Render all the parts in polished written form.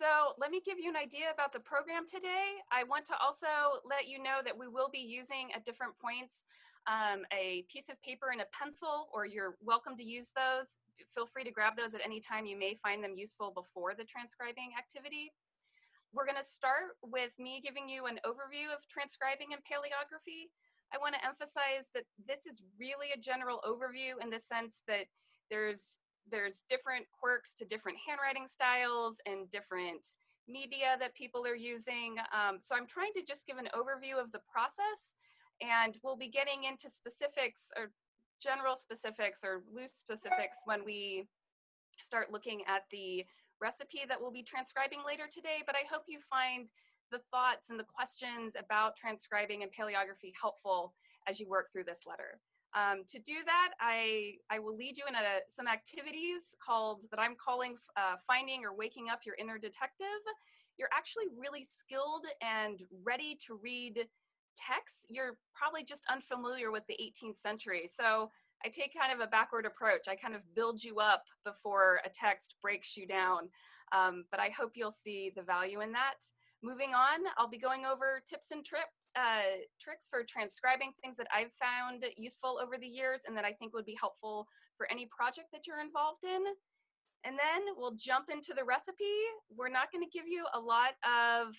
So let me give you an idea about the program today. I want to also let you know that we will be using at different points a piece of paper and a pencil, or you're welcome to use those. Feel free to grab those at any time. You may find them useful before the transcribing activity. We're going to start with me giving you an overview of transcribing and paleography. I want to emphasize that this is really a general overview in the sense that there's different quirks to different handwriting styles and different media that people are using. So I'm trying to just give an overview of the process, and we'll be getting into specifics or general specifics or loose specifics when we start looking at the recipe that we'll be transcribing later today. But I hope you find the thoughts and the questions about transcribing and paleography helpful as you work through this letter. To do that, I will lead you in some activities that I'm calling finding or waking up your inner detective. You're actually really skilled and ready to read texts. You're probably just unfamiliar with the 18th century. So I take kind of a backward approach. I kind of build you up before a text breaks you down. But I hope you'll see the value in that. Moving on, I'll be going over tips and tricks for transcribing, things that I've found useful over the years and that I think would be helpful for any project that you're involved in. And then we'll jump into the recipe. We're not going to give you a lot of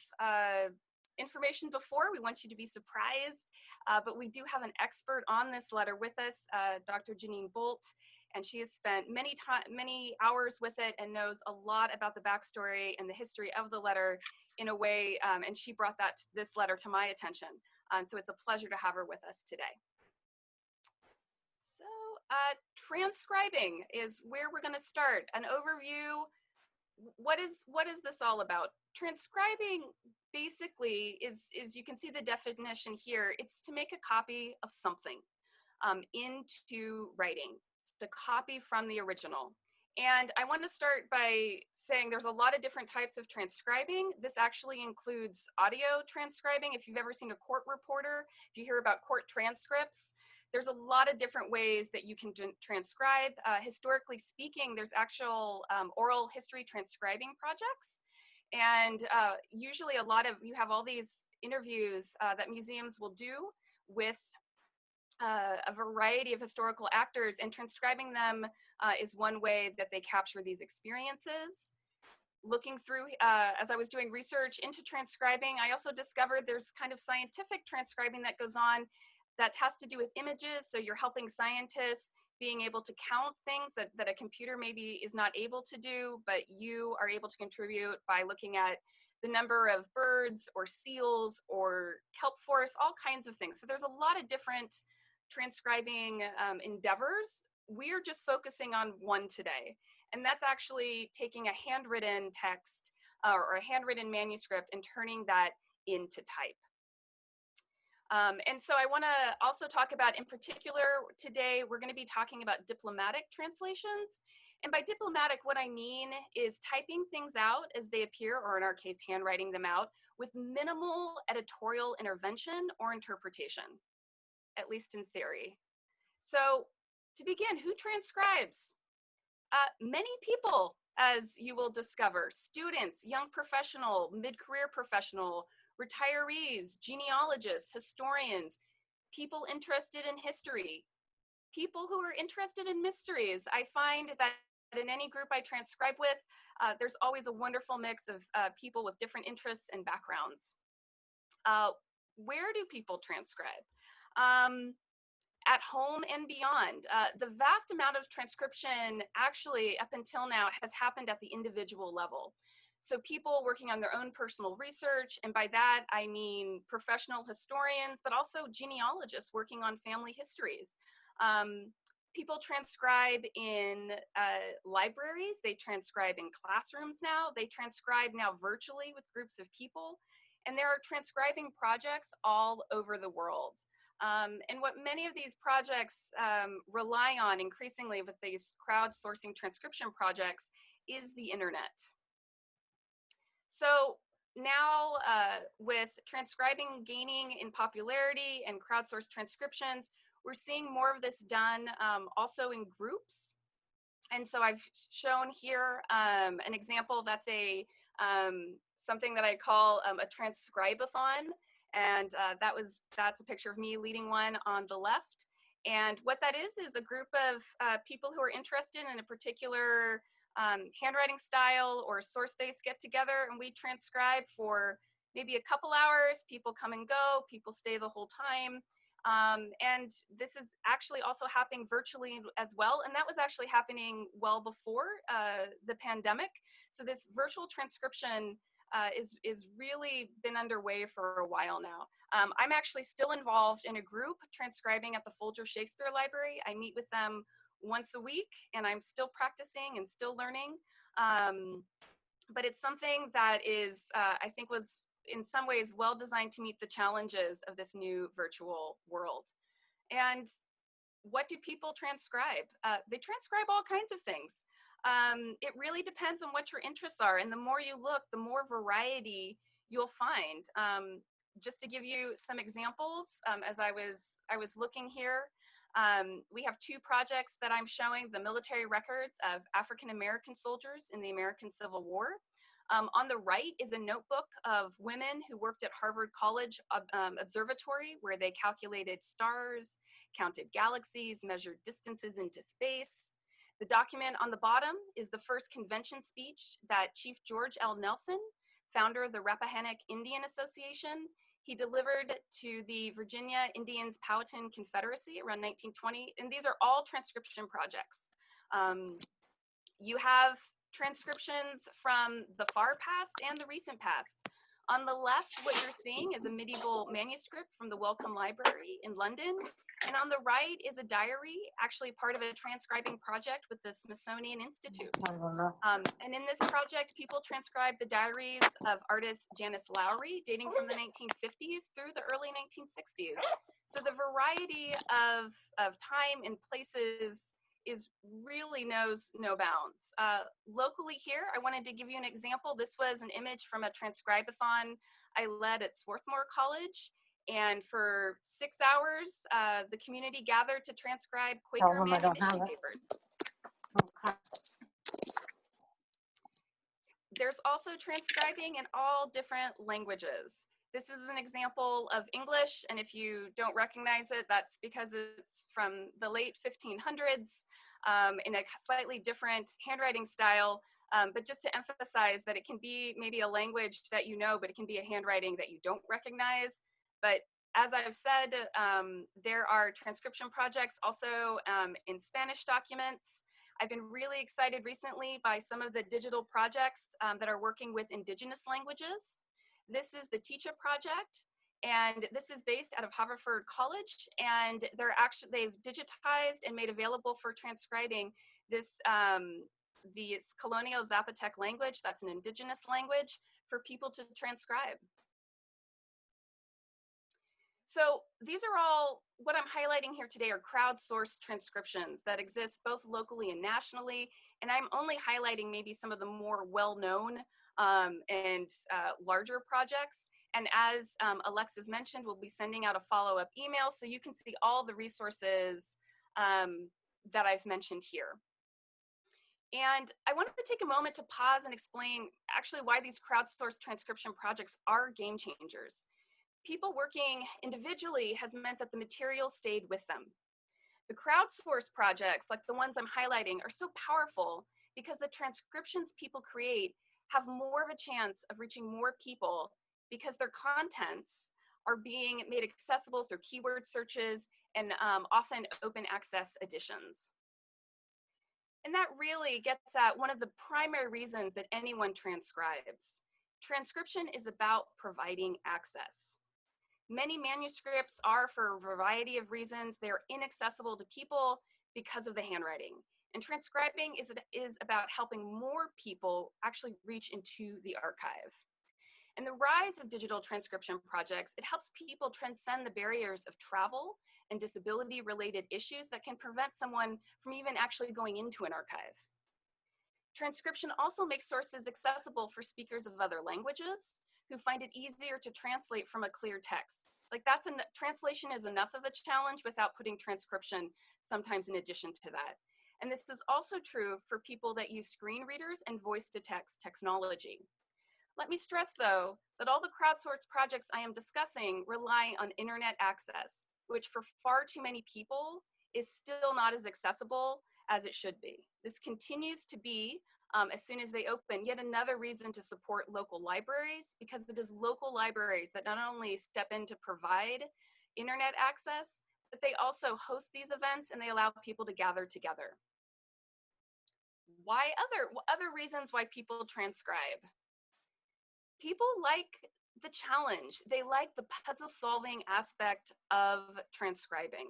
information before. We want you to be surprised, but we do have an expert on this letter with us, Dr. Janine Bolt, and she has spent many hours with it and knows a lot about the backstory and the history of the letter in a way, and she brought this letter to my attention. So it's a pleasure to have her with us today. So transcribing is where we're going to start. An overview. What is this all about? Transcribing basically is you can see the definition here. It's to make a copy of something into writing. It's a copy from the original. And I want to start by saying there's a lot of different types of transcribing. This actually includes audio transcribing. If you've ever seen a court reporter, if you hear about court transcripts, there's a lot of different ways that you can transcribe. Historically speaking, there's actual oral history transcribing projects. And usually you have all these interviews that museums will do with a variety of historical actors, and transcribing them is one way that they capture these experiences. Looking through, as I was doing research into transcribing, I also discovered there's kind of scientific transcribing that goes on that has to do with images. So you're helping scientists being able to count things that a computer maybe is not able to do, but you are able to contribute by looking at the number of birds or seals or kelp forests, all kinds of things. So there's a lot of different transcribing endeavors. We're just focusing on one today, and that's actually taking a handwritten text or a handwritten manuscript and turning that into type. And so I want to also talk about, in particular today, we're going to be talking about diplomatic translations. And by diplomatic, what I mean is typing things out as they appear, or in our case, handwriting them out with minimal editorial intervention or interpretation, at least in theory. So to begin, who transcribes? Many people, as you will discover: students, young professional, mid-career professional, retirees, genealogists, historians, people interested in history, people who are interested in mysteries. I find that in any group I transcribe with, there's always a wonderful mix of people with different interests and backgrounds. Where do people transcribe? At home and beyond. The vast amount of transcription actually up until now has happened at the individual level. So people working on their own personal research, and by that I mean professional historians, but also genealogists working on family histories. People transcribe in libraries, they transcribe in classrooms now, they transcribe now virtually with groups of people, and there are transcribing projects all over the world. And what many of these projects rely on increasingly with these crowdsourcing transcription projects is the internet. So now with transcribing gaining in popularity and crowdsourced transcriptions, we're seeing more of this done also in groups. And so I've shown here an example that's a something that I call a transcribe-a-thon. And that's a picture of me leading one on the left. And what that is a group of people who are interested in a particular handwriting style or source space get together, and we transcribe for maybe a couple hours. People come and go, people stay the whole time. And this is actually also happening virtually as well. And that was actually happening well before the pandemic. So this virtual transcription is really been underway for a while now. I'm actually still involved in a group transcribing at the Folger Shakespeare Library. I meet with them once a week, and I'm still practicing and still learning. But it's something that is, I think, was in some ways well designed to meet the challenges of this new virtual world. And what do people transcribe? They transcribe all kinds of things. It really depends on what your interests are, and the more you look, the more variety you'll find. Just to give you some examples, as I was looking here, we have two projects that I'm showing: the military records of African American soldiers in the American Civil War. On the right is a notebook of women who worked at Harvard College Observatory, where they calculated stars, counted galaxies, measured distances into space. The document on the bottom is the first convention speech that Chief George L. Nelson, founder of the Rappahannock Indian Association, he delivered to the Virginia Indians Powhatan Confederacy around 1920. And these are all transcription projects. You have transcriptions from the far past and the recent past. On the left, what you're seeing is a medieval manuscript from the Wellcome Library in London. And on the right is a diary, actually part of a transcribing project with the Smithsonian Institute. And in this project, people transcribe the diaries of artist Janice Lowry, dating from the 1950s through the early 1960s. So the variety of time and places really knows no bounds. Locally here, I wanted to give you an example. This was an image from a transcribe-a-thon I led at Swarthmore College. And for 6 hours, the community gathered to transcribe Quaker manumission papers. There's also transcribing in all different languages. This is an example of English, and if you don't recognize it, that's because it's from the late 1500s in a slightly different handwriting style, but just to emphasize that it can be maybe a language that you know, but it can be a handwriting that you don't recognize. But as I've said, there are transcription projects also in Spanish documents. I've been really excited recently by some of the digital projects that are working with indigenous languages. This is the Teacher Project, and this is based out of Haverford College, and they've digitized and made available for transcribing this colonial Zapotec language, that's an indigenous language, for people to transcribe. So these are all, what I'm highlighting here today are crowdsourced transcriptions that exist both locally and nationally, and I'm only highlighting maybe some of the more well-known and larger projects. And as Alexis mentioned, we'll be sending out a follow-up email so you can see all the resources that I've mentioned here. And I wanted to take a moment to pause and explain actually why these crowdsourced transcription projects are game changers. People working individually has meant that the material stayed with them. The crowdsourced projects, like the ones I'm highlighting, are so powerful because the transcriptions people create have more of a chance of reaching more people because their contents are being made accessible through keyword searches and often open access editions. And that really gets at one of the primary reasons that anyone transcribes. Transcription is about providing access. Many manuscripts are, for a variety of reasons, they're inaccessible to people because of the handwriting. And transcribing is about helping more people actually reach into the archive. And the rise of digital transcription projects, it helps people transcend the barriers of travel and disability-related issues that can prevent someone from even actually going into an archive. Transcription also makes sources accessible for speakers of other languages who find it easier to translate from a clear text. Like translation is enough of a challenge without putting transcription sometimes in addition to that. And this is also true for people that use screen readers and voice-to-text technology. Let me stress, though, that all the crowdsourced projects I am discussing rely on internet access, which for far too many people is still not as accessible as it should be. This continues to be, as soon as they open, yet another reason to support local libraries, because it is local libraries that not only step in to provide internet access, but they also host these events and they allow people to gather together. Why other reasons why people transcribe? People like the challenge. They like the puzzle solving aspect of transcribing.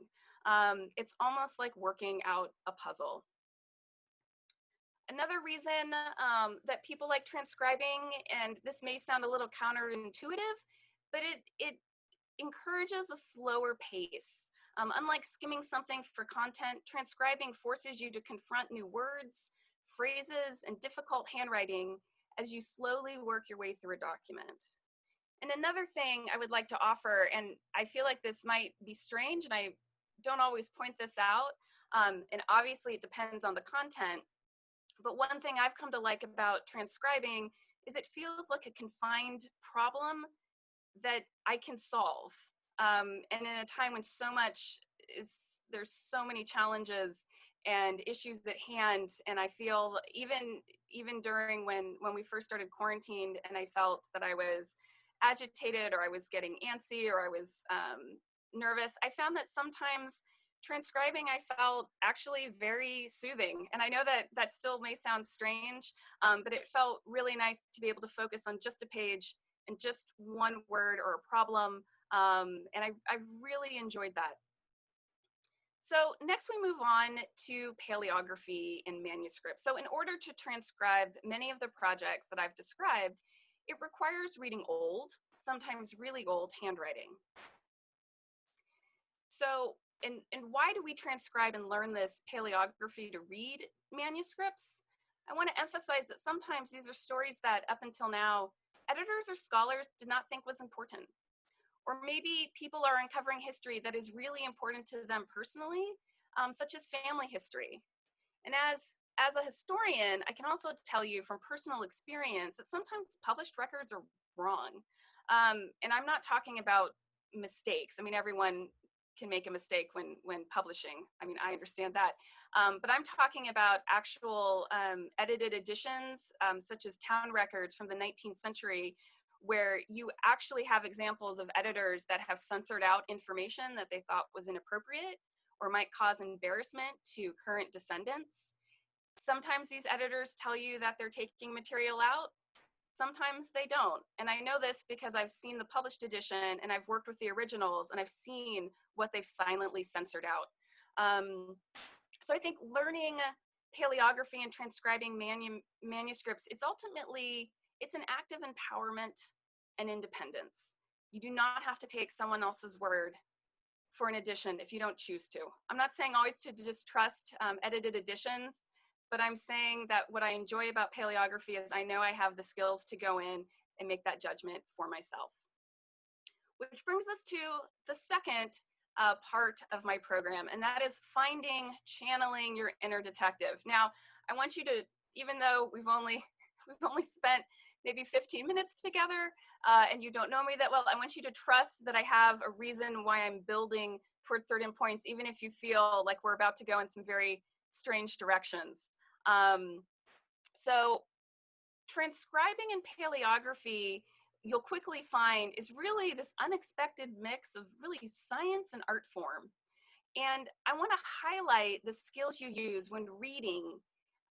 It's almost like working out a puzzle. Another reason that people like transcribing, and this may sound a little counterintuitive, but it encourages a slower pace. Unlike skimming something for content, transcribing forces you to confront new words, phrases, and difficult handwriting as you slowly work your way through a document. And another thing I would like to offer, and I feel like this might be strange, and I don't always point this out, and obviously it depends on the content, but one thing I've come to like about transcribing is it feels like a confined problem that I can solve. And in a time when there's so many challenges and issues at hand, and I feel even during when we first started quarantined, and I felt that I was agitated or I was getting antsy or I was nervous, I found that sometimes transcribing I felt actually very soothing. And I know that that still may sound strange, but it felt really nice to be able to focus on just a page and just one word or a problem. And I really enjoyed that. So next we move on to paleography in manuscripts. So in order to transcribe many of the projects that I've described, it requires reading old, sometimes really old handwriting. So, and why do we transcribe and learn this paleography to read manuscripts? I want to emphasize that sometimes these are stories that up until now, editors or scholars did not think was important. Or maybe people are uncovering history that is really important to them personally, such as family history. And as a historian, I can also tell you from personal experience that sometimes published records are wrong. And I'm not talking about mistakes. I mean, everyone can make a mistake when publishing. I mean, I understand that. But I'm talking about actual edited editions, such as town records from the 19th century, where you actually have examples of editors that have censored out information that they thought was inappropriate or might cause embarrassment to current descendants. Sometimes these editors tell you that they're taking material out. Sometimes they don't. And I know this because I've seen the published edition and I've worked with the originals and I've seen what they've silently censored out. So I think learning paleography and transcribing manuscripts, it's an act of empowerment and independence. You do not have to take someone else's word for an edition if you don't choose to. I'm not saying always to just trust edited editions, but I'm saying that what I enjoy about paleography is I know I have the skills to go in and make that judgment for myself. Which brings us to the second part of my program, and that is channeling your inner detective. Now, I want you to, even though we've only spent maybe 15 minutes together and you don't know me that well, I want you to trust that I have a reason why I'm building towards certain points, even if you feel like we're about to go in some very strange directions. So transcribing and paleography, you'll quickly find, is really this unexpected mix of really science and art form. And I want to highlight the skills you use when reading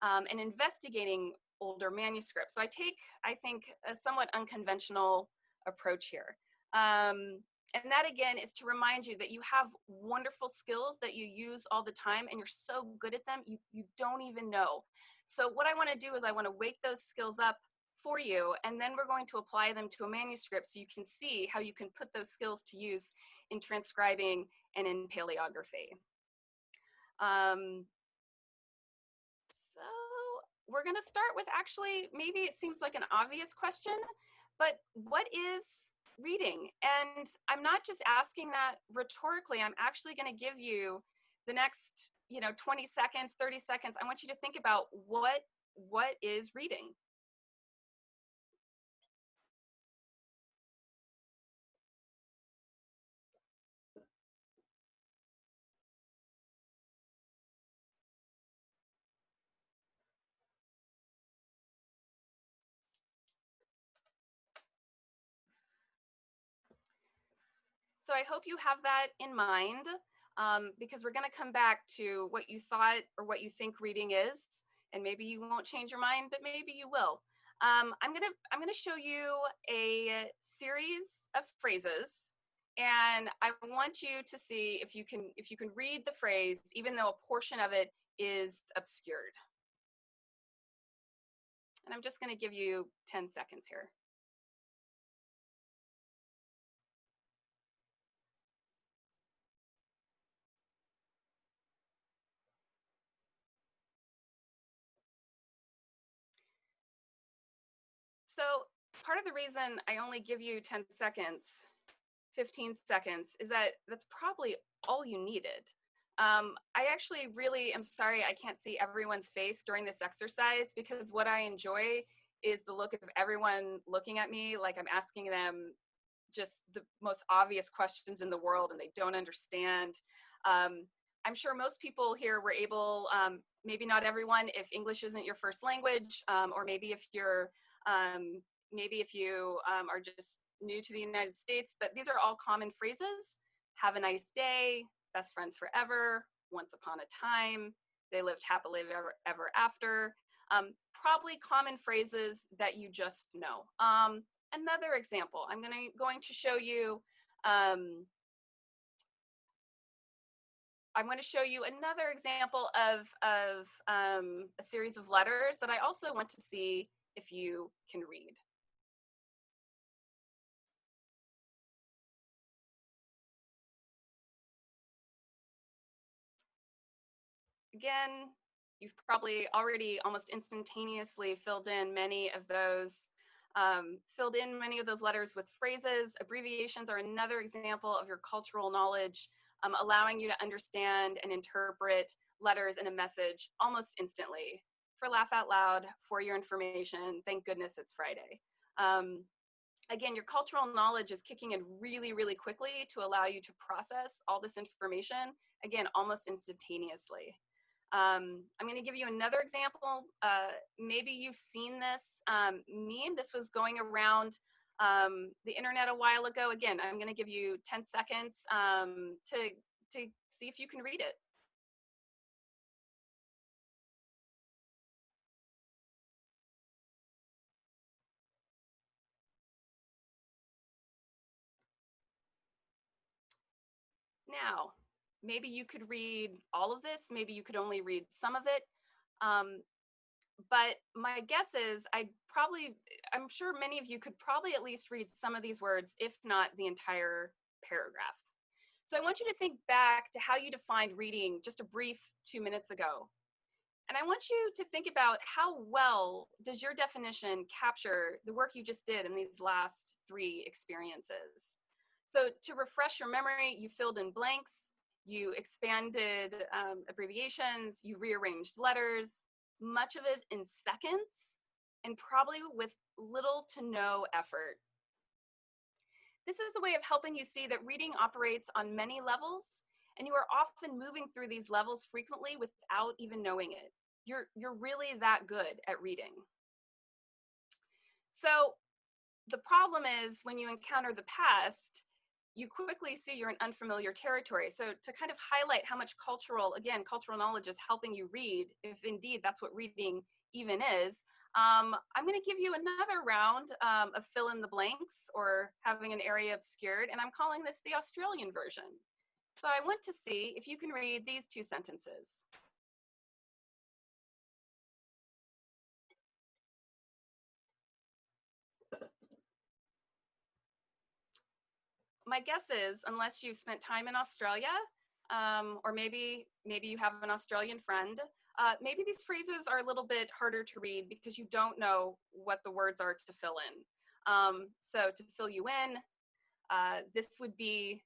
and investigating older manuscripts. So I take, I think, a somewhat unconventional approach here. And that again is to remind you that you have wonderful skills that you use all the time and you're so good at them, you don't even know. So what I want to do is I want to wake those skills up for you, and then we're going to apply them to a manuscript so you can see how you can put those skills to use in transcribing and in paleography. So we're going to start with, actually, maybe it seems like an obvious question, but what is reading? And I'm not just asking that rhetorically. I'm actually going to give you the next 20 seconds, 30 seconds. I want you to think about what is reading. So I hope you have that in mind, because we're going to come back to what you thought or what you think reading is, and maybe you won't change your mind, but maybe you will. I'm gonna show you a series of phrases, and I want you to see if you can read the phrase, even though a portion of it is obscured. And I'm just going to give you 10 seconds here. So part of the reason I only give you 10 seconds, 15 seconds, is that that's probably all you needed. I actually really am sorry I can't see everyone's face during this exercise, because what I enjoy is the look of everyone looking at me like I'm asking them just the most obvious questions in the world and they don't understand. I'm sure most people here were able, maybe not everyone, if English isn't your first language, or maybe if you're, maybe if you are just new to the United States, but these are all common phrases. Have a nice day, best friends forever, once upon a time, they lived happily ever after. Probably common phrases that you just know. Another example, I'm going to show you, I'm going to show you another example of a series of letters that I also want to see if you can read. Again, you've probably already almost instantaneously filled in many of those letters with phrases. Abbreviations are another example of your cultural knowledge, allowing you to understand and interpret letters in a message almost instantly. For laugh out loud, for your information, thank goodness it's Friday. Again, your cultural knowledge is kicking in really, really quickly to allow you to process all this information, again, almost instantaneously. I'm going to give you another example. Maybe you've seen this meme. This was going around the internet a while ago. Again, I'm going to give you 10 seconds to see if you can read it. Now, maybe you could read all of this. Maybe you could only read some of it. But my guess is I'm sure many of you could probably at least read some of these words, if not the entire paragraph. So I want you to think back to how you defined reading just a brief 2 minutes ago. And I want you to think about how well does your definition capture the work you just did in these last 3 experiences. So to refresh your memory, you filled in blanks, you expanded abbreviations, you rearranged letters, much of it in seconds, and probably with little to no effort. This is a way of helping you see that reading operates on many levels, and you are often moving through these levels frequently without even knowing it. You're really that good at reading. So the problem is when you encounter the past, you quickly see you're in unfamiliar territory. So to kind of highlight how much cultural knowledge is helping you read, if indeed that's what reading even is, I'm going to give you another round of fill in the blanks or having an area obscured, and I'm calling this the Australian version. So I want to see if you can read these 2 sentences. My guess is, unless you've spent time in Australia, or maybe you have an Australian friend, maybe these phrases are a little bit harder to read because you don't know what the words are to fill in. So to fill you in, this would be,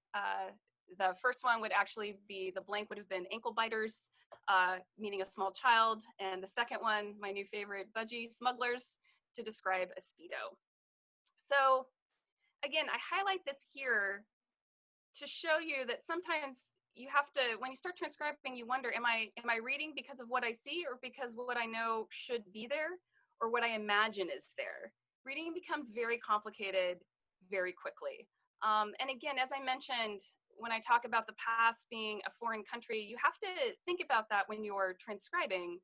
the first one would actually be, the blank would have been ankle biters, meaning a small child. And the second one, my new favorite, budgie smugglers, to describe a Speedo. So again, I highlight this here to show you that sometimes you have to, when you start transcribing, you wonder, am I reading because of what I see, or because what I know should be there, or what I imagine is there? Reading becomes very complicated very quickly. And again, as I mentioned, when I talk about the past being a foreign country, you have to think about that when you're transcribing.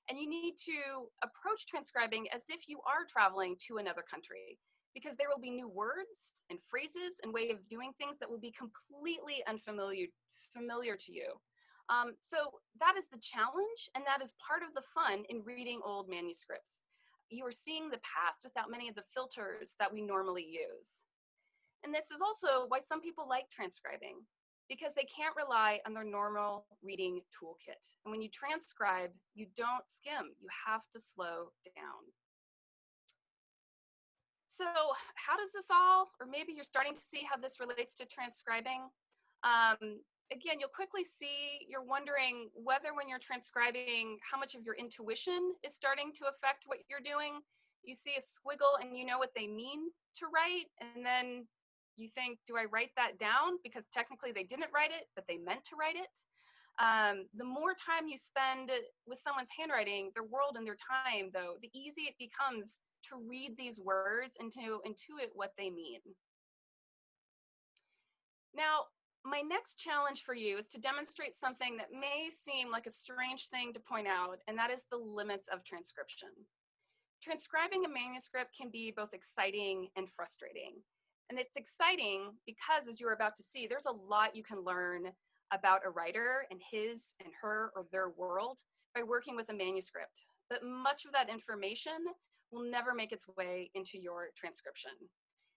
And you need to approach transcribing as if you are traveling to another country, because there will be new words and phrases and way of doing things that will be completely familiar to you. So that is the challenge, and that is part of the fun in reading old manuscripts. You are seeing the past without many of the filters that we normally use. And this is also why some people like transcribing, because they can't rely on their normal reading toolkit. And when you transcribe, you don't skim, you have to slow down. So how does this all, or maybe you're starting to see how this relates to transcribing. Again, you'll quickly see, you're wondering whether when you're transcribing, how much of your intuition is starting to affect what you're doing. You see a squiggle and you know what they mean to write, and then you think, do I write that down? Because technically they didn't write it, but they meant to write it. The more time you spend with someone's handwriting, their world and their time, though, the easier it becomes to read these words and to intuit what they mean. Now, my next challenge for you is to demonstrate something that may seem like a strange thing to point out, and that is the limits of transcription. Transcribing a manuscript can be both exciting and frustrating. And it's exciting because, as you're about to see, there's a lot you can learn about a writer and his and her or their world by working with a manuscript. But much of that information will never make its way into your transcription.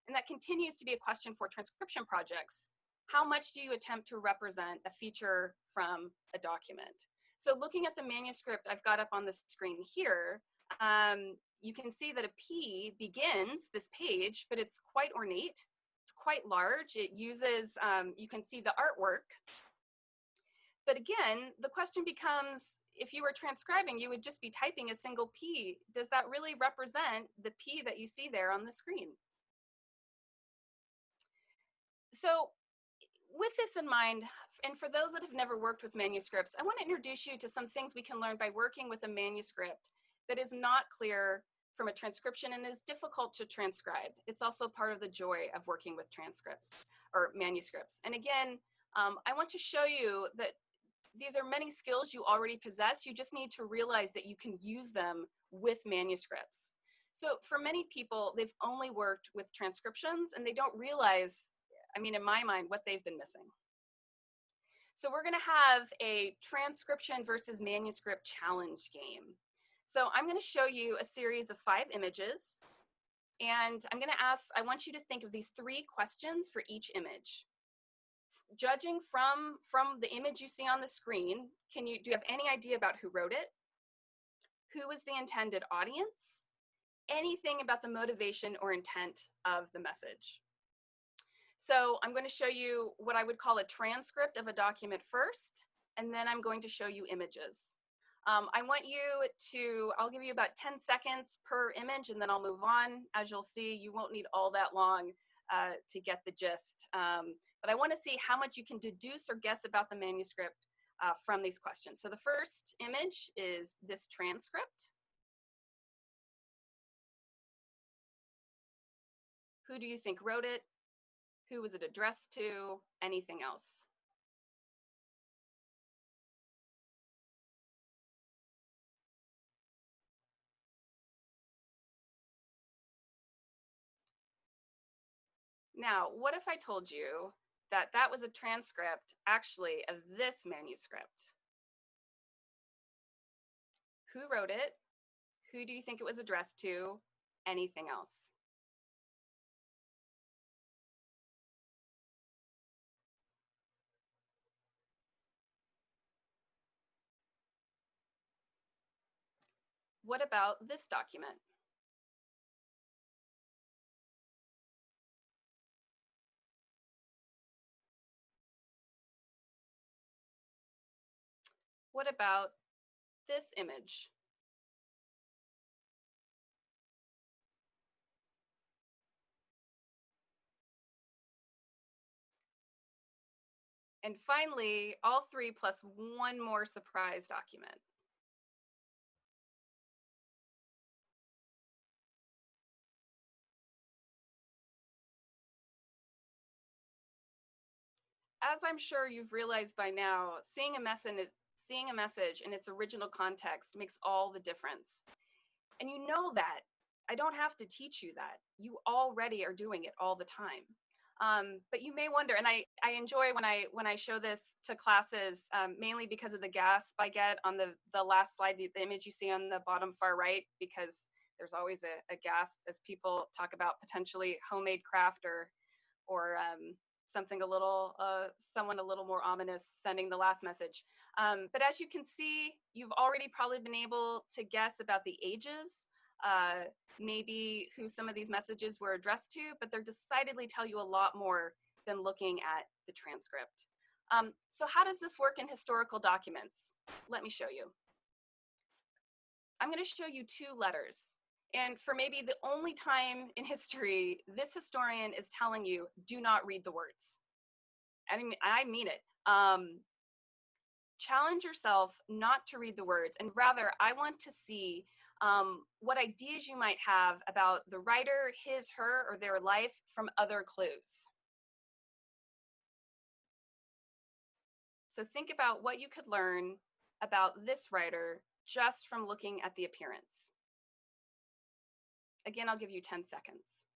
And that continues to be a question for transcription projects. How much do you attempt to represent a feature from a document? So looking at the manuscript I've got up on the screen here, you can see that a P begins this page, but it's quite ornate. It's quite large. It uses, you can see the artwork. But again, the question becomes, if you were transcribing, you would just be typing a single P. Does that really represent the P that you see there on the screen? So with this in mind, and for those that have never worked with manuscripts, I want to introduce you to some things we can learn by working with a manuscript that is not clear from a transcription and is difficult to transcribe. It's also part of the joy of working with transcripts or manuscripts. And again, I want to show you that these are many skills you already possess. You just need to realize that you can use them with manuscripts. So for many people, they've only worked with transcriptions and they don't realize, I mean, in my mind, what they've been missing. So we're gonna have a transcription versus manuscript challenge game. So I'm gonna show you a series of 5 images, and I'm gonna ask, I want you to think of these 3 questions for each image. Judging from the image you see on the screen, do you have any idea about who wrote it? Who was the intended audience? Anything about the motivation or intent of the message? So I'm going to show you what I would call a transcript of a document first, and then I'm going to show you images. I want you to, I'll give you about 10 seconds per image, and then I'll move on. As you'll see, you won't need all that long to get the gist. But I want to see how much you can deduce or guess about the manuscript from these questions. So the first image is this transcript. Who do you think wrote it? Who was it addressed to? Anything else? Now, what if I told you that that was a transcript actually of this manuscript? Who wrote it? Who do you think it was addressed to? Anything else? What about this document? What about this image? And finally, all 3 plus 1 more surprise document. as I'm sure you've realized by now, seeing a message in its original context makes all the difference. And you know that. I don't have to teach you that. You already are doing it all the time. But you may wonder, and I enjoy when I show this to classes, mainly because of the gasp I get on the last slide, the image you see on the bottom far right, because there's always a gasp as people talk about potentially homemade craft or something a little, someone a little more ominous sending the last message. But as you can see, you've already probably been able to guess about the ages, maybe who some of these messages were addressed to, but they're decidedly tell you a lot more than looking at the transcript. So how does this work in historical documents? Let me show you. I'm going to show you two letters. And for maybe the only time in history, this historian is telling you, do not read the words. I mean it. Challenge yourself not to read the words, and rather, I want to see what ideas you might have about the writer, his, her, or their life from other clues. So think about what you could learn about this writer just from looking at the appearance. Again, I'll give you 10 seconds.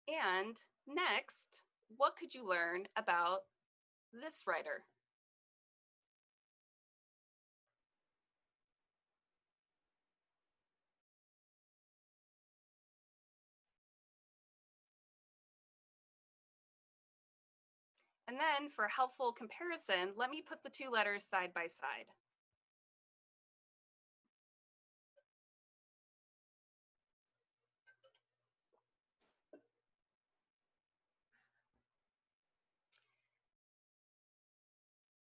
And next, what could you learn about this writer? And then for helpful comparison, let me put the two letters side by side.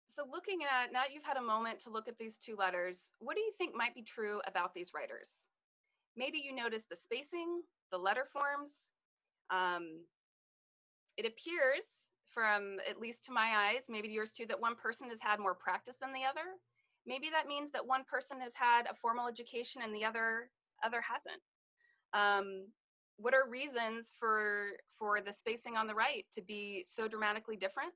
So looking at, now you've had a moment to look at these two letters, what do you think might be true about these writers? Maybe you notice the spacing, the letter forms. It appears, from at least to my eyes, maybe to yours too, that one person has had more practice than the other. Maybe that means that one person has had a formal education and the other hasn't. What are reasons for the spacing on the right to be so dramatically different?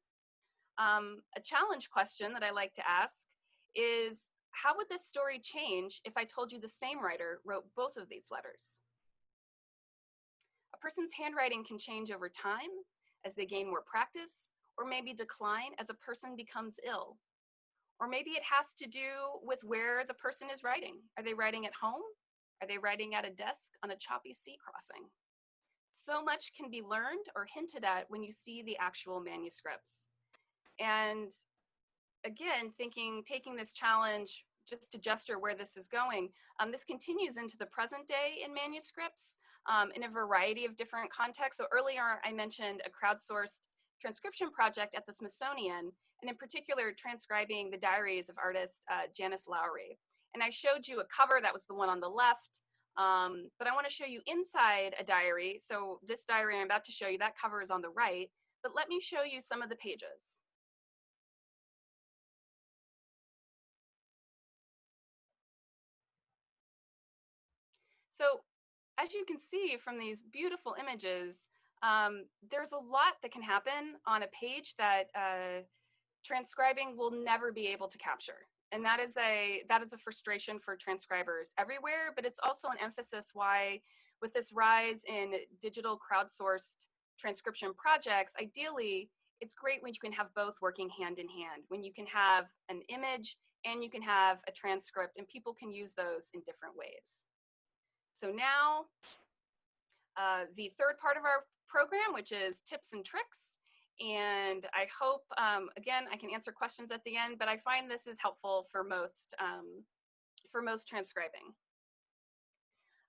A challenge question that I like to ask is, how would this story change if I told you the same writer wrote both of these letters? A person's handwriting can change over time as they gain more practice, or maybe decline as a person becomes ill. Or maybe it has to do with where the person is writing. Are they writing at home? Are they writing at a desk on a choppy sea crossing? So much can be learned or hinted at when you see the actual manuscripts. And again, taking this challenge just to gesture where this is going, this continues into the present day in manuscripts in a variety of different contexts. So earlier I mentioned a crowdsourced transcription project at the Smithsonian, and in particular transcribing the diaries of artist Janice Lowry. And I showed you a cover, that was the one on the left, but I want to show you inside a diary. So this diary I'm about to show you, that cover is on the right, but let me show you some of the pages. So as you can see from these beautiful images, there's a lot that can happen on a page that transcribing will never be able to capture. And that is a frustration for transcribers everywhere, but it's also an emphasis why, with this rise in digital crowdsourced transcription projects, ideally, it's great when you can have both working hand in hand, when you can have an image and you can have a transcript, and people can use those in different ways. So now, the third part of our program, which is tips and tricks. And I hope, again, I can answer questions at the end, but I find this is helpful for most transcribing.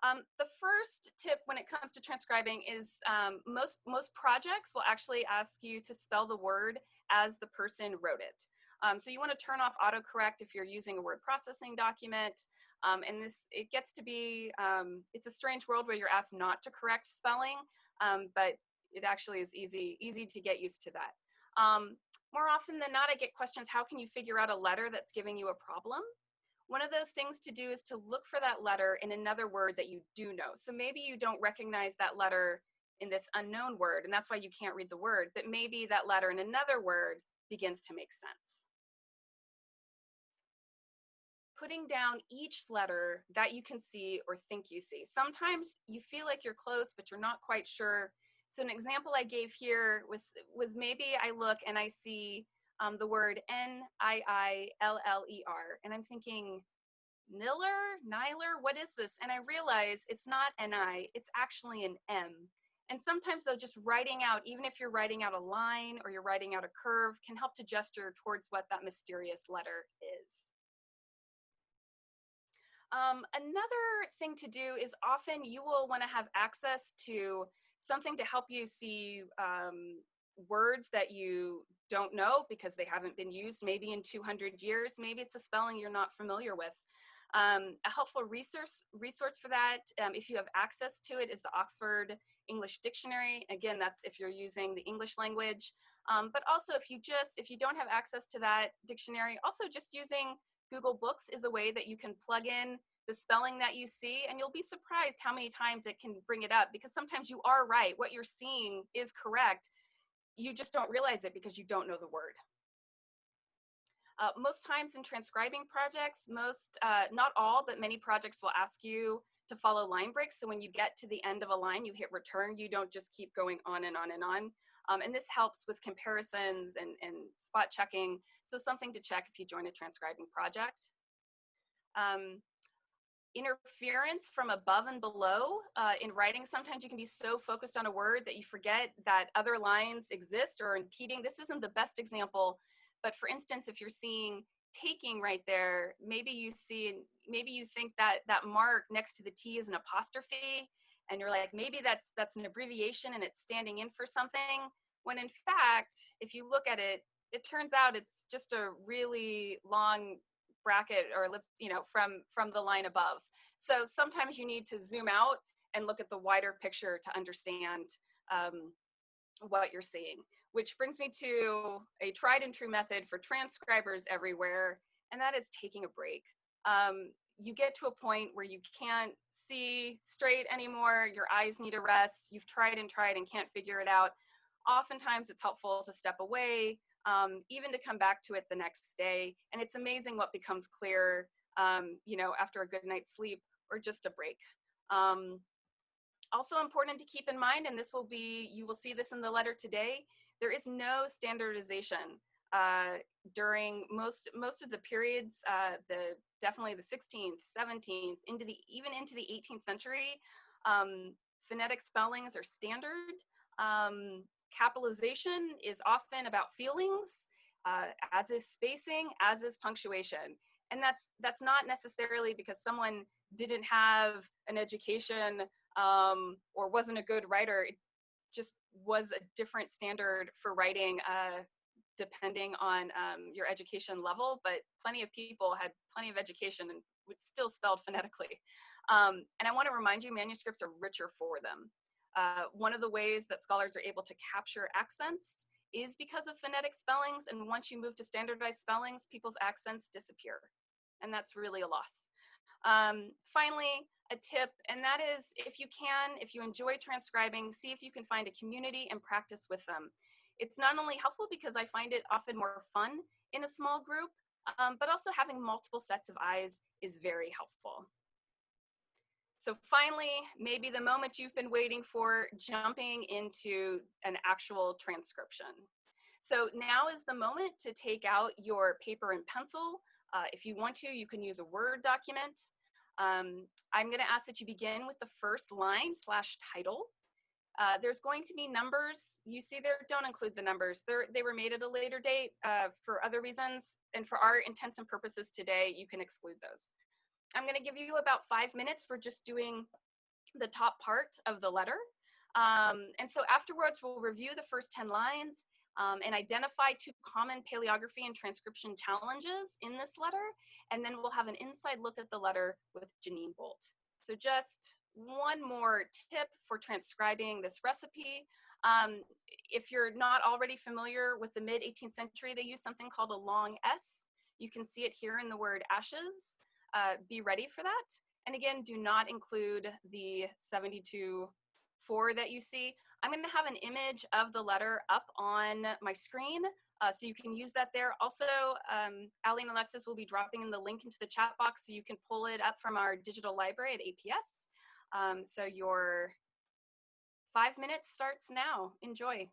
The first tip when it comes to transcribing is most projects will actually ask you to spell the word as the person wrote it. So you want to turn off autocorrect if you're using a word processing document. And it gets to be, it's a strange world where you're asked not to correct spelling, but it actually is easy to get used to that. More often than not, I get questions, how can you figure out a letter that's giving you a problem? One of those things to do is to look for that letter in another word that you do know. So maybe you don't recognize that letter in this unknown word, and that's why you can't read the word, but maybe that letter in another word begins to make sense. Putting down each letter that you can see or think you see. Sometimes you feel like you're close, but you're not quite sure. So an example I gave here was maybe I look and I see the word N-I-I-L-L-E-R, and I'm thinking, Niler, what is this? And I realize it's not N-I, it's actually an M. And sometimes though, just writing out, even if you're writing out a line or you're writing out a curve, can help to gesture towards what that mysterious letter is. Another thing to do is often you will want to have access to something to help you see words that you don't know because they haven't been used maybe in 200 years. Maybe it's a spelling you're not familiar with. A helpful resource for that, if you have access to it, is the Oxford English Dictionary. Again, that's if you're using the English language. But also if you don't have access to that dictionary, also just using Google Books is a way that you can plug in the spelling that you see, and you'll be surprised how many times it can bring it up, because sometimes you are right. What you're seeing is correct. You just don't realize it because you don't know the word. Most times in transcribing projects, not all, but many projects will ask you to follow line breaks. So when you get to the end of a line, you hit return. You don't just keep going on and on and on. And this helps with comparisons and spot checking. So something to check if you join a transcribing project. Interference from above and below. In writing, sometimes you can be so focused on a word that you forget that other lines exist or are impeding. This isn't the best example, but for instance, if you're seeing taking right there, maybe you think that that mark next to the T is an apostrophe, and you're like, maybe that's an abbreviation and it's standing in for something, when in fact, if you look at it, it turns out it's just a really long bracket or from the line above. So sometimes you need to zoom out and look at the wider picture to understand what you're seeing, which brings me to a tried and true method for transcribers everywhere, and that is taking a break. You get to a point where you can't see straight anymore, your eyes need a rest, you've tried and can't figure it out. Oftentimes it's helpful to step away, even to come back to it the next day, and it's amazing what becomes clear, after a good night's sleep or just a break. Also important to keep in mind, and you will see this in the letter today, there is no standardization during most of the periods, definitely the 16th, 17th, even into the 18th century. Phonetic spellings are standard. Capitalization is often about feelings, as is spacing, as is punctuation. And that's not necessarily because someone didn't have an education or wasn't a good writer. It just was a different standard for writing depending on your education level, but plenty of people had plenty of education and would still spelled phonetically. And I want to remind you, manuscripts are richer for them. One of the ways that scholars are able to capture accents is because of phonetic spellings, and once you move to standardized spellings, people's accents disappear, and that's really a loss. Finally, a tip, and that is if you enjoy transcribing, see if you can find a community and practice with them. It's not only helpful because I find it often more fun in a small group, but also having multiple sets of eyes is very helpful. So finally, maybe the moment you've been waiting for, jumping into an actual transcription. So now is the moment to take out your paper and pencil. If you want to, you can use a Word document. I'm going to ask that you begin with the first line / title. There's going to be numbers. You see there, don't include the numbers. They were made at a later date for other reasons, and for our intents and purposes today, you can exclude those. I'm going to give you about 5 minutes for just doing the top part of the letter. And so afterwards, we'll review the first 10 lines and identify 2 common paleography and transcription challenges in this letter. And then we'll have an inside look at the letter with Janine Bolt. So just one more tip for transcribing this recipe. If you're not already familiar with the mid-18th century, they used something called a long S. You can see it here in the word ashes. Be ready for that. And again, do not include the 72-4 that you see. I'm going to have an image of the letter up on my screen, so you can use that there. Also, Ali and Alexis will be dropping in the link into the chat box so you can pull it up from our digital library at APS. So your 5 minutes starts now. Enjoy.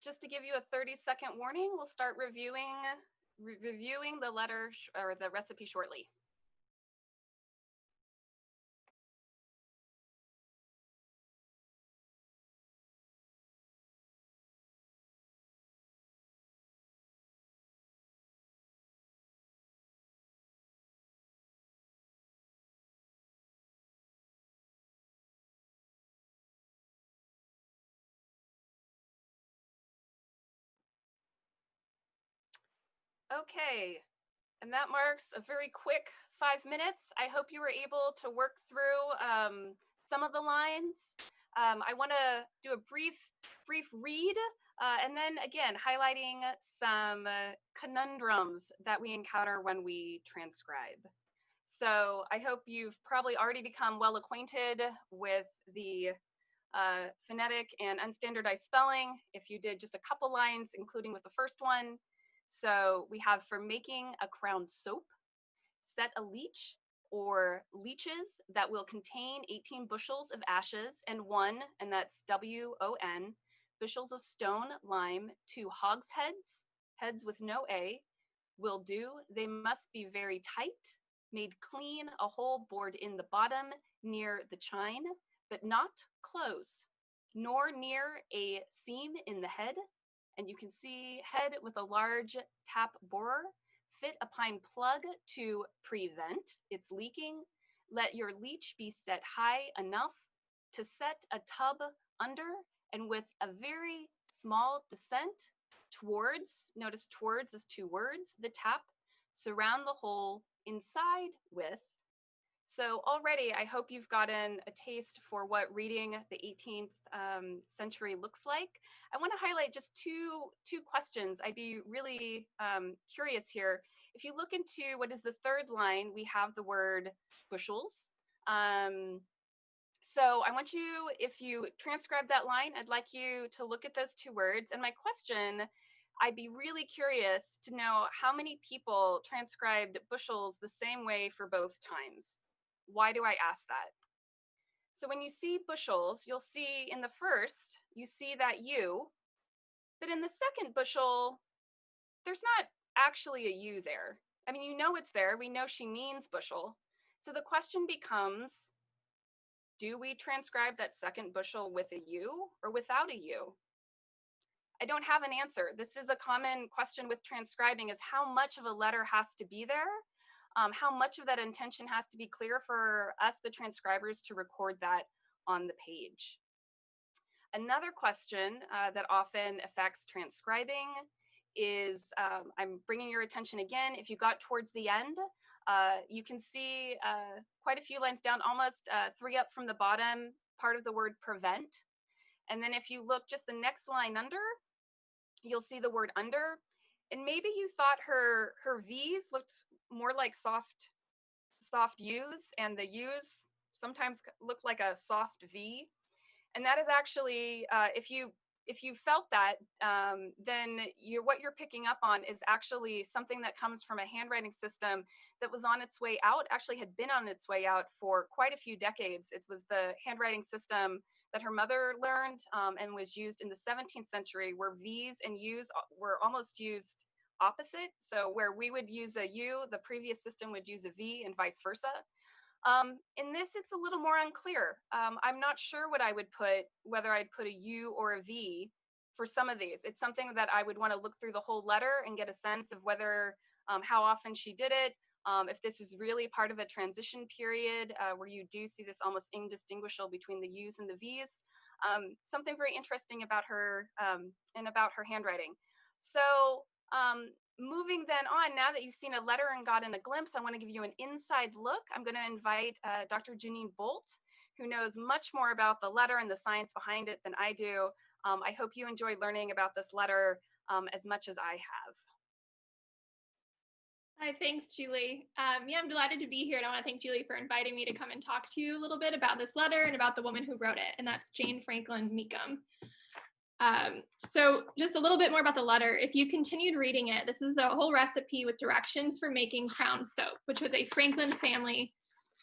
just to give you a 30-second warning, we'll start reviewing the letter or the recipe shortly. Okay, and that marks a very quick 5 minutes. I hope you were able to work through some of the lines. I want to do a brief read, and then again, highlighting some conundrums that we encounter when we transcribe. So I hope you've probably already become well acquainted with the phonetic and unstandardized spelling if you did just a couple lines, including with the first one. So we have for making a crown soap, set a leach or leeches that will contain 18 bushels of ashes and one, and that's WON, bushels of stone lime, 2 hogsheads, heads with no A, will do. They must be very tight, made clean, a hole bored in the bottom near the chine, but not close, nor near a seam in the head. And you can see head with a large tap borer, fit a pine plug to prevent its leaking. Let your leach be set high enough to set a tub under, and with a very small descent towards, notice towards is 2 words, the tap, surround the hole inside with. So already I hope you've gotten a taste for what reading the 18th century looks like. I want to highlight just two questions. I'd be really curious here. If you look into what is the third line, we have the word bushels. So I want you, if you transcribe that line, I'd like you to look at those 2 words. And my question, I'd be really curious to know how many people transcribed bushels the same way for both times. Why do I ask that? So when you see bushels, you'll see in the first, you see that U, but in the second bushel, there's not actually a U there. I mean, you know it's there. We know she means bushel. So the question becomes, do we transcribe that second bushel with a U or without a U? I don't have an answer. This is a common question with transcribing, is how much of a letter has to be there? How much of that intention has to be clear for us, the transcribers, to record that on the page? Another question that often affects transcribing is, I'm bringing your attention again, if you got towards the end, you can see quite a few lines down, almost 3 up from the bottom, part of the word prevent. And then if you look just the next line under, you'll see the word under. And maybe you thought her V's looked more like soft U's, and the U's sometimes look like a soft V. And that is actually, if you felt that, then what you're picking up on is actually something that comes from a handwriting system that was on its way out, actually had been on its way out for quite a few decades. It was the handwriting system that her mother learned and was used in the 17th century, where V's and U's were almost used opposite. So where we would use a U, the previous system would use a V, and vice versa. In this, it's a little more unclear. I'm not sure what I would put, whether I'd put a U or a V for some of these. It's something that I would want to look through the whole letter and get a sense of whether, how often she did it, if this is really part of a transition period where you do see this almost indistinguishable between the U's and the V's. Something very interesting about her and about her handwriting. So moving then on, now that you've seen a letter and gotten a glimpse, I want to give you an inside look. I'm going to invite Dr. Janine Bolt, who knows much more about the letter and the science behind it than I do. I hope you enjoy learning about this letter as much as I have. Hi, thanks, Julie. Yeah, I'm delighted to be here, and I want to thank Julie for inviting me to come and talk to you a little bit about this letter and about the woman who wrote it, and that's Jane Franklin Meekum. So just a little bit more about the letter. If you continued reading it, this is a whole recipe with directions for making crown soap, which was a Franklin family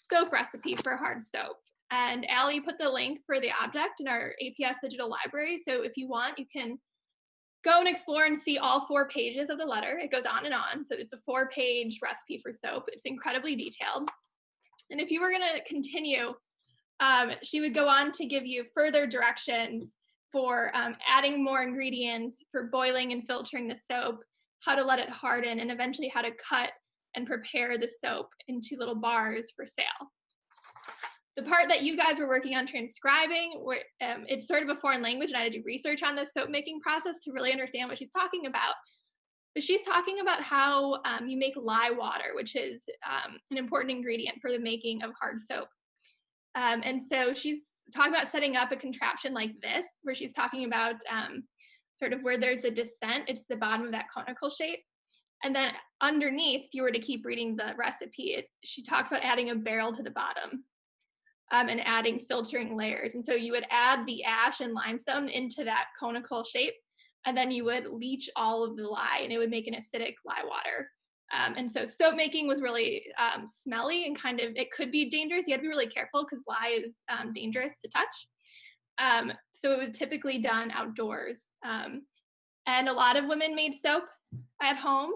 soap recipe for hard soap. And Allie put the link for the object in our APS digital library. So if you want, you can go and explore and see all 4 pages of the letter. It goes on and on. So it's a 4-page recipe for soap. It's incredibly detailed. And if you were going to continue, she would go on to give you further directions for adding more ingredients, for boiling and filtering the soap, how to let it harden, and eventually how to cut and prepare the soap into little bars for sale. The part that you guys were working on transcribing, where it's sort of a foreign language, and I had to do research on the soap making process to really understand what she's talking about. But she's talking about how you make lye water, which is an important ingredient for the making of hard soap. And so she's talking about setting up a contraption like this, where she's talking about sort of where there's a descent, it's the bottom of that conical shape. And then underneath, if you were to keep reading the recipe, she talks about adding a barrel to the bottom and adding filtering layers. And so you would add the ash and limestone into that conical shape, and then you would leach all of the lye, and it would make an acidic lye water. And so soap making was really smelly and kind of, it could be dangerous. You had to be really careful because lye is dangerous to touch. So it was typically done outdoors. And a lot of women made soap at home.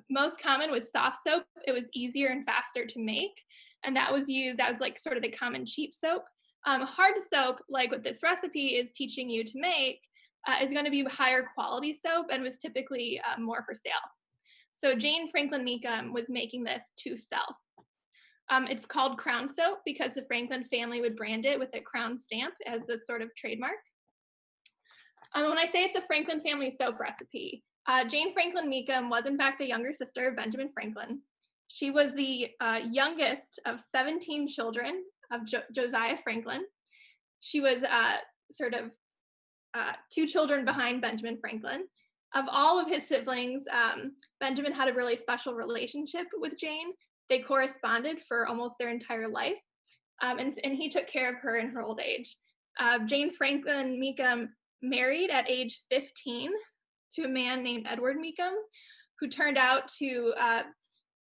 Most common was soft soap. It was easier and faster to make. And that was like sort of the common cheap soap. Hard soap, like what this recipe is teaching you to make, is going to be higher quality soap and was typically more for sale. So Jane Franklin Meekum was making this to sell. It's called crown soap because the Franklin family would brand it with a crown stamp as a sort of trademark. When I say it's a Franklin family soap recipe, Jane Franklin Meekum was in fact the younger sister of Benjamin Franklin. She was the youngest of 17 children of Josiah Franklin. She was sort of 2 children behind Benjamin Franklin. Of all of his siblings, Benjamin had a really special relationship with Jane. They corresponded for almost their entire life, and he took care of her in her old age. Jane Franklin Meekum married at age 15 to a man named Edward Meekum, who turned out to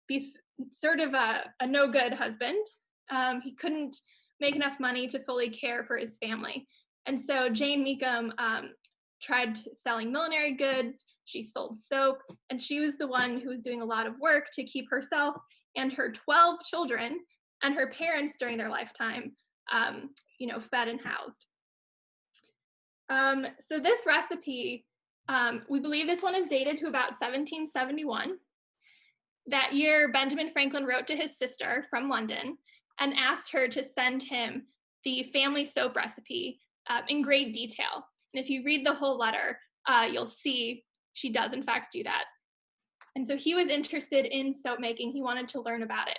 be sort of a no-good husband. He couldn't make enough money to fully care for his family. And so Jane Meekum tried selling millinery goods. She sold soap, and she was the one who was doing a lot of work to keep herself and her 12 children and her parents during their lifetime, fed and housed. So this recipe, we believe this one is dated to about 1771. That year, Benjamin Franklin wrote to his sister from London and asked her to send him the family soap recipe in great detail. And if you read the whole letter, you'll see she does in fact do that. And so he was interested in soap making. He wanted to learn about it.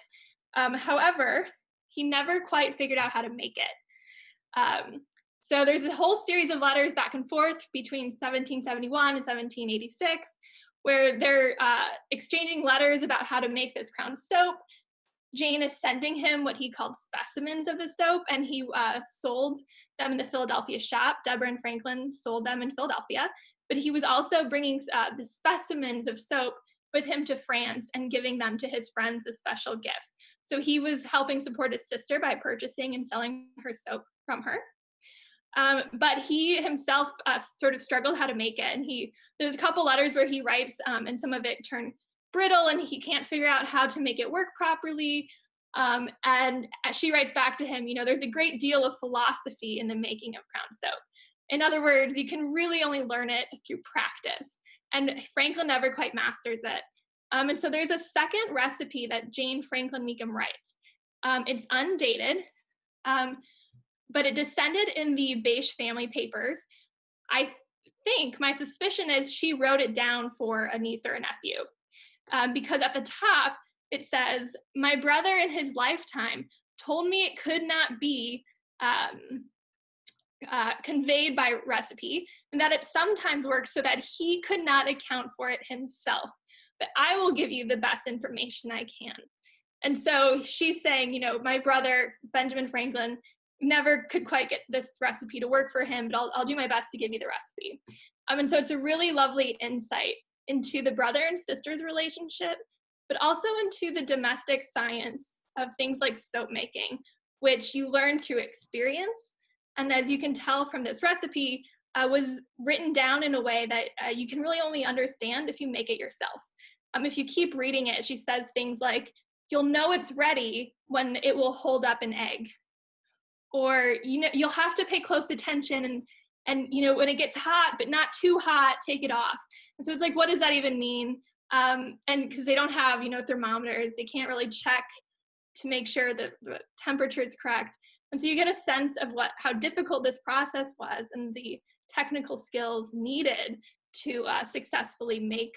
However, he never quite figured out how to make it. So there's a whole series of letters back and forth between 1771 and 1786, where they're exchanging letters about how to make this crown soap. Jane is sending him what he called specimens of the soap, and he sold them in the Philadelphia shop. Deborah and Franklin sold them in Philadelphia, but he was also bringing the specimens of soap with him to France and giving them to his friends as special gifts. So he was helping support his sister by purchasing and selling her soap from her. But he himself sort of struggled how to make it. And there's a couple letters where he writes and some of it turned brittle and he can't figure out how to make it work properly. And she writes back to him, there's a great deal of philosophy in the making of crown soap. In other words, you can really only learn it through practice. And Franklin never quite masters it. And so there's a second recipe that Jane Franklin Meekum writes. It's undated, but it descended in the Beish family papers. I think, my suspicion is she wrote it down for a niece or a nephew. Because at the top, it says, "My brother in his lifetime told me it could not be conveyed by recipe, and that it sometimes works so that he could not account for it himself. But I will give you the best information I can." And so she's saying, my brother, Benjamin Franklin, never could quite get this recipe to work for him, but I'll do my best to give you the recipe. And so it's a really lovely insight into the brother and sister's relationship, but also into the domestic science of things like soap making, which you learn through experience. And as you can tell from this recipe, was written down in a way that you can really only understand if you make it yourself. If you keep reading it, she says things like, you'll know it's ready when it will hold up an egg. Or, you'll have to pay close attention and when it gets hot, but not too hot, take it off. And so it's like, what does that even mean? And because they don't have, thermometers, they can't really check to make sure that the temperature is correct. And so you get a sense of how difficult this process was and the technical skills needed to successfully make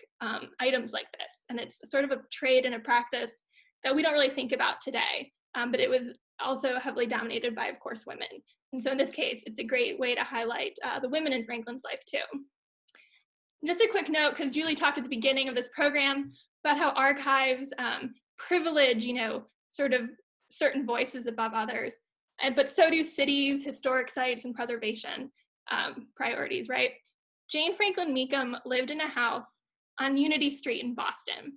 items like this. And it's sort of a trade and a practice that we don't really think about today, but it was also heavily dominated by, of course, women. And so in this case, it's a great way to highlight the women in Franklin's life too. Just a quick note, because Julie talked at the beginning of this program about how archives privilege, sort of certain voices above others, but so do cities, historic sites, and preservation priorities, right? Jane Franklin Meekum lived in a house on Unity Street in Boston.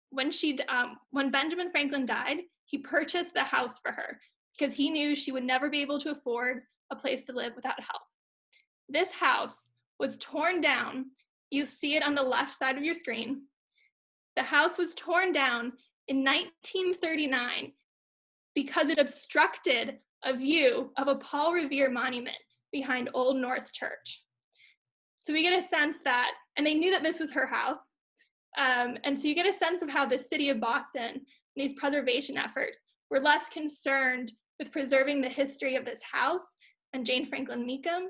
When Benjamin Franklin died, he purchased the house for her because he knew she would never be able to afford a place to live without help. This house was torn down. You see it on the left side of your screen. The house was torn down in 1939 because it obstructed a view of a Paul Revere monument behind Old North Church. So we get a sense that, and they knew that this was her house, and so you get a sense of how the city of Boston and these preservation efforts were less concerned with preserving the history of this house and Jane Franklin Meekum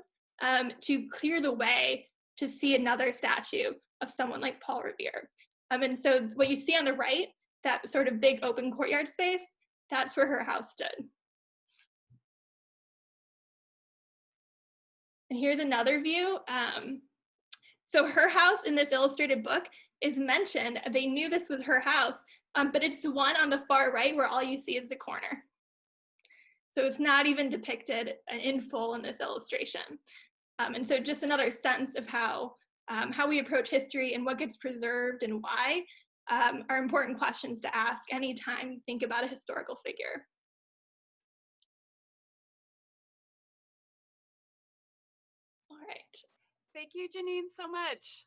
to clear the way to see another statue of someone like Paul Revere. And so what you see on the right, that sort of big open courtyard space, that's where her house stood. And here's another view. So her house in this illustrated book is mentioned. They knew this was her house, but it's the one on the far right where all you see is the corner. So it's not even depicted in full in this illustration. And so just another sense of how we approach history and what gets preserved and why are important questions to ask anytime you think about a historical figure. All right. Thank you, Janine, so much.